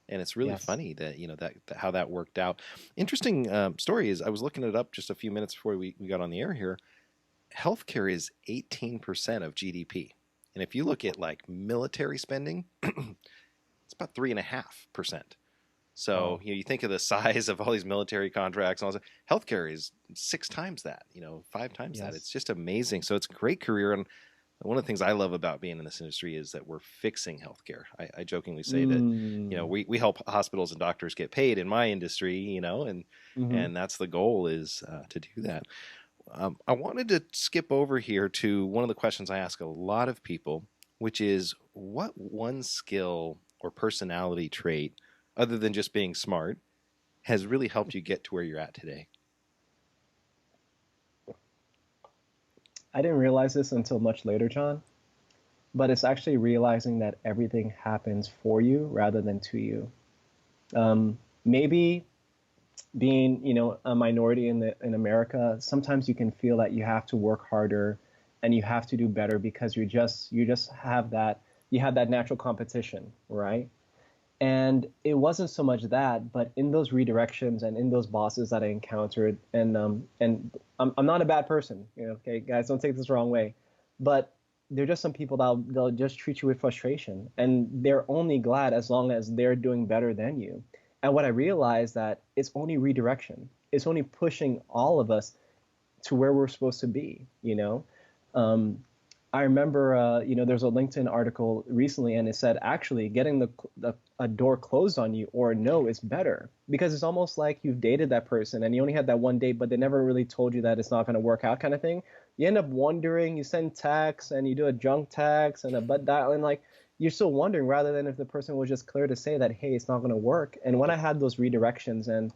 and it's really Yes. funny that that how that worked out. Interesting story is, I was looking it up just a few minutes before we got on the air here. Healthcare is 18% of GDP, and if you look at like military spending, it's about 3.5%. So you think of the size of all these military contracts and all that. Healthcare is 6 times that, 5 times that. Yes. It's just amazing. So it's a great career, and one of the things I love about being in this industry is that we're fixing healthcare. I jokingly say that we help hospitals and doctors get paid in my industry, and that's the goal, is to do that. I wanted to skip over here to one of the questions I ask a lot of people, which is, what one skill or personality trait, other than just being smart, has really helped you get to where you're at today? I didn't realize this until much later, John, but it's actually realizing that everything happens for you rather than to you. Maybe being, a minority in America, sometimes you can feel that you have to work harder and you have to do better, because you just have that natural competition, right? And it wasn't so much that, but in those redirections and in those bosses that I encountered, and I'm not a bad person, okay, guys, don't take this the wrong way, but they're just some people that they'll just treat you with frustration, and they're only glad as long as they're doing better than you. And what I realized, that it's only redirection, it's only pushing all of us to where we're supposed to be. I remember, there's a LinkedIn article recently, and it said actually getting a door closed on you or no is better, because it's almost like you've dated that person and you only had that one date, but they never really told you that it's not going to work out, kind of thing. You end up wondering, you send texts and you do a junk text and a butt dial, and like you're still wondering, rather than if the person was just clear to say that, hey, it's not going to work. And when I had those redirections, and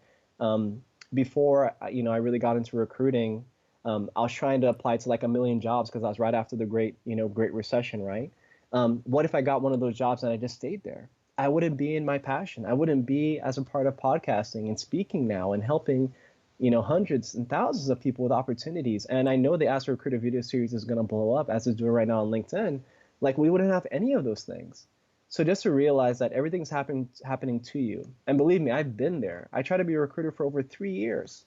before I really got into recruiting, I was trying to apply to like a million jobs, because I was right after the Great Recession, right? What if I got one of those jobs and I just stayed there? I wouldn't be in my passion. I wouldn't be as a part of podcasting and speaking now and helping, hundreds and thousands of people with opportunities. And I know the Ask a Recruiter video series is going to blow up, as it's doing right now on LinkedIn. Like, we wouldn't have any of those things. So just to realize that everything's happening to you. And believe me, I've been there. I tried to be a recruiter for over 3 years.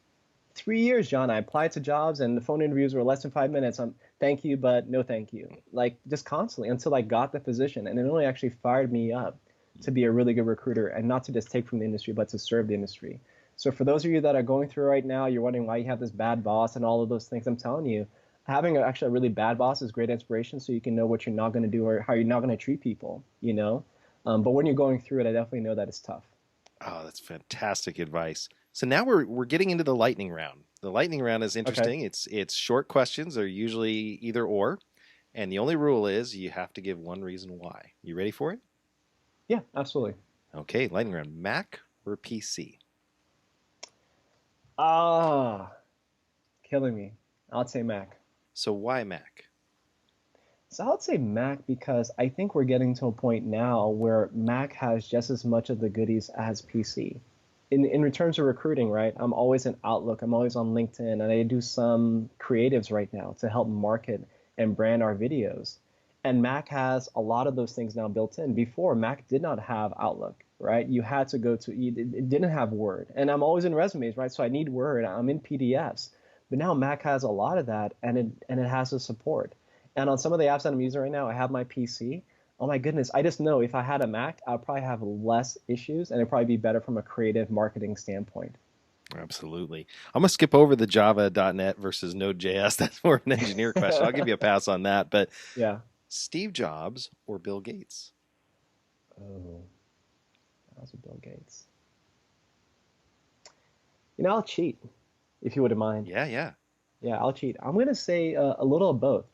3 years, John. I applied to jobs and the phone interviews were less than 5 minutes. Thank you, but no thank you. Like, just constantly, until I got the position. And it only actually fired me up to be a really good recruiter, and not to just take from the industry, but to serve the industry. So for those of you that are going through right now, you're wondering why you have this bad boss and all of those things, I'm telling you, having actually a really bad boss is great inspiration, so you can know what you're not going to do or how you're not going to treat people, But when you're going through it, I definitely know that it's tough. Oh, that's fantastic advice. So now we're getting into the lightning round. The lightning round is interesting. Okay. It's short questions. They're usually either or. And the only rule is you have to give one reason why. You ready for it? Yeah, absolutely. Okay, lightning round. Mac or PC? Ah, killing me. I'd say Mac. So why Mac? So I would say Mac because I think we're getting to a point now where Mac has just as much of the goodies as PC. In terms of recruiting, right? I'm always in Outlook, I'm always on LinkedIn, and I do some creatives right now to help market and brand our videos. And Mac has a lot of those things now built in. Before, Mac did not have Outlook, right? You had to go to, it didn't have Word. And I'm always in resumes, right? So I need Word, I'm in PDFs. But now Mac has a lot of that, and it has the support. And on some of the apps that I'm using right now, I have my PC. Oh my goodness, I just know if I had a Mac, I'd probably have less issues and it'd probably be better from a creative marketing standpoint. Absolutely. I'm going to skip over the Java.NET versus Node.js. That's more an engineer question. I'll give you a pass on that. But Yeah. Steve Jobs or Bill Gates? Oh, that was with Bill Gates. I'll cheat if you wouldn't mind. Yeah, yeah. Yeah, I'll cheat. I'm going to say a little of both.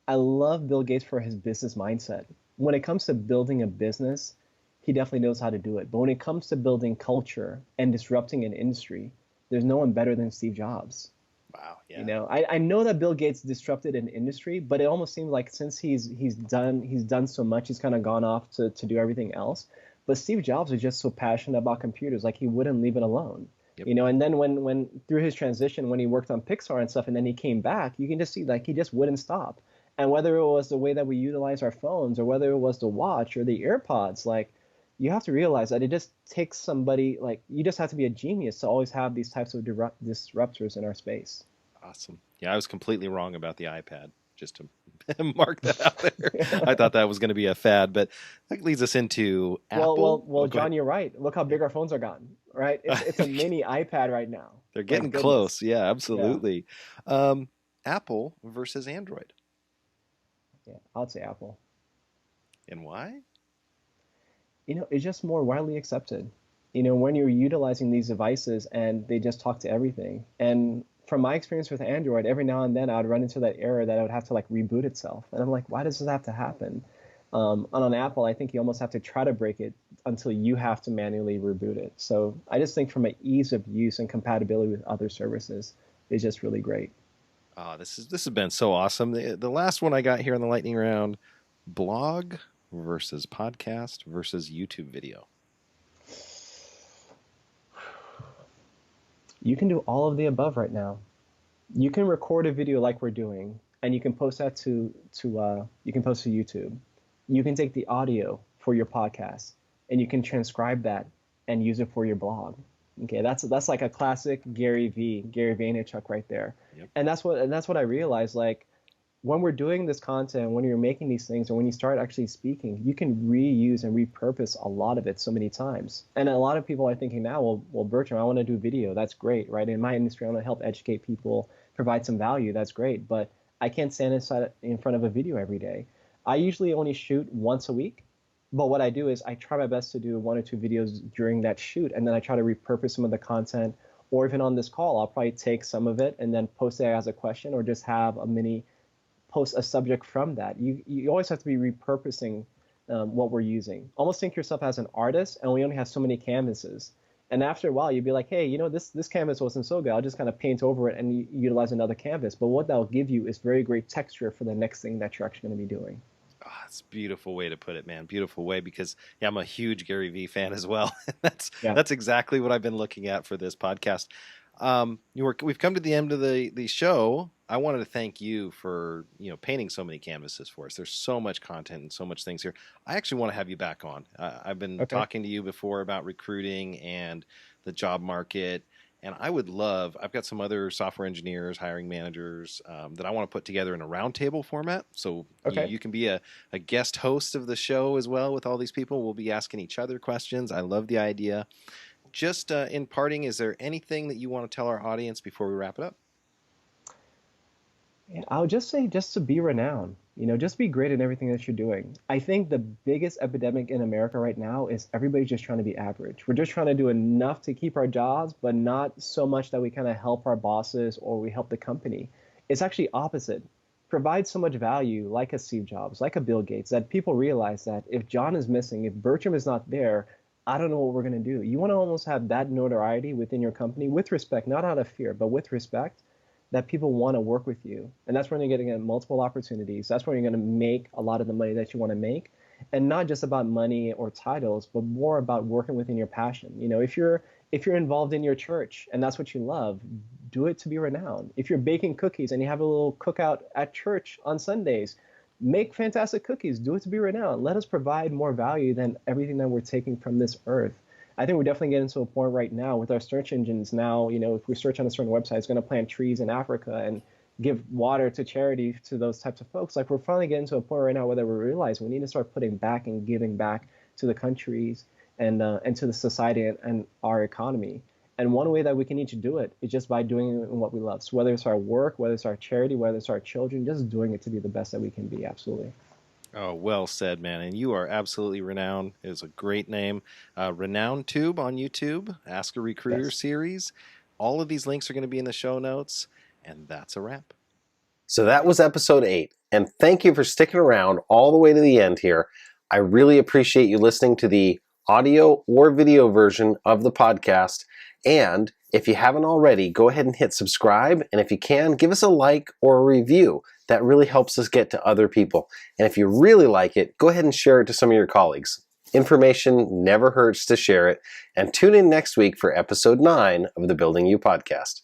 I love Bill Gates for his business mindset. When it comes to building a business, he definitely knows how to do it. But when it comes to building culture and disrupting an industry, there's no one better than Steve Jobs. Wow, yeah. I know that Bill Gates disrupted an industry, but it almost seems like since he's done so much, he's kind of gone off to do everything else. But Steve Jobs was just so passionate about computers, like he wouldn't leave it alone. Yep. And then when through his transition, when he worked on Pixar and stuff, and then he came back, you can just see like he just wouldn't stop. And whether it was the way that we utilize our phones, or whether it was the watch or the AirPods, like you have to realize that it just takes somebody, like you just have to be a genius to always have these types of disruptors in our space. Awesome. Yeah, I was completely wrong about the iPad, just to mark that out there. I thought that was going to be a fad, but that leads us into Apple. Well, John, you're right. Look how big our phones are gotten, right? It's a mini iPad right now. They're getting close. Yeah, absolutely. Yeah. Apple versus Android. Yeah, I'd say Apple. And why? It's just more widely accepted. When you're utilizing these devices and they just talk to everything. And from my experience with Android, every now and then I would run into that error that I would have to like reboot itself. And I'm like, why does this have to happen? And on Apple, I think you almost have to try to break it until you have to manually reboot it. So I just think from an ease of use and compatibility with other services is just really great. Oh, this has been so awesome. The last one I got here in the lightning round, blog versus podcast versus YouTube video. You can do all of the above right now. You can record a video like we're doing, and you can post that to YouTube. You can take the audio for your podcast, and you can transcribe that and use it for your blog. Okay, that's like a classic Gary Vaynerchuk right there. Yep. And that's what I realized. Like when we're doing this content, when you're making these things, or when you start actually speaking, you can reuse and repurpose a lot of it so many times. And a lot of people are thinking now, well, Bertram, I want to do video. That's great, right? In my industry, I want to help educate people, provide some value. That's great, but I can't stand in front of a video every day. I usually only shoot once a week. But what I do is I try my best to do 1 or 2 videos during that shoot, and then I try to repurpose some of the content. Or even on this call, I'll probably take some of it and then post it as a question, or just have post a subject from that. You always have to be repurposing what we're using. Almost think yourself as an artist, and we only have so many canvases. And after a while, you'd be like, hey, this canvas wasn't so good. I'll just kind of paint over it and utilize another canvas. But what that'll give you is very great texture for the next thing that you're actually going to be doing. Oh, that's a beautiful way to put it, man. Beautiful way, because I'm a huge Gary Vee fan as well. That's exactly what I've been looking at for this podcast. We've come to the end of the show. I wanted to thank you for painting so many canvases for us. There's so much content and so much things here. I actually want to have you back on. I've been talking to you before about recruiting and the job market. And I've got some other software engineers, hiring managers that I want to put together in a roundtable format. So you can be a guest host of the show as well with all these people. We'll be asking each other questions. I love the idea. Just in parting, is there anything that you want to tell our audience before we wrap it up? Yeah, I would just say just to be renowned, just be great at everything that you're doing. I think the biggest epidemic in America right now is everybody's just trying to be average. We're just trying to do enough to keep our jobs, but not so much that we kind of help our bosses or we help the company. It's actually opposite. provide so much value, like a Steve Jobs, like a Bill Gates, that people realize that if John is missing, if Bertram is not there, I don't know what we're going to do. You want to almost have that notoriety within your company with respect, not out of fear, but with respect, that people want to work with you. And that's when you're going to get multiple opportunities. That's when you're going to make a lot of the money that you want to make. And not just about money or titles, but more about working within your passion. If you're involved in your church and that's what you love, do it to be renowned. If you're baking cookies and you have a little cookout at church on Sundays, make fantastic cookies. Do it to be renowned. Let us provide more value than everything that we're taking from this earth. I think we're definitely getting to a point right now with our search engines now, if we search on a certain website, it's going to plant trees in Africa and give water to charity to those types of folks. Like, we're finally getting to a point right now where we realize we need to start putting back and giving back to the countries and to the society and our economy. And one way that we can each do it is just by doing it in what we love. So whether it's our work, whether it's our charity, whether it's our children, just doing it to be the best that we can be. Absolutely. Oh, well said, man. And you are absolutely renowned. It is a great name. Renowned Tube on YouTube, Ask a Recruiter Yes. series. All of these links are going to be in the show notes. And that's a wrap. So that was episode 8. And thank you for sticking around all the way to the end here. I really appreciate you listening to the audio or video version of the podcast. And if you haven't already, go ahead and hit subscribe. And if you can, give us a like or a review. That really helps us get to other people. And if you really like it, go ahead and share it to some of your colleagues. Information never hurts to share it. And tune in next week for episode 9 of the Building You podcast.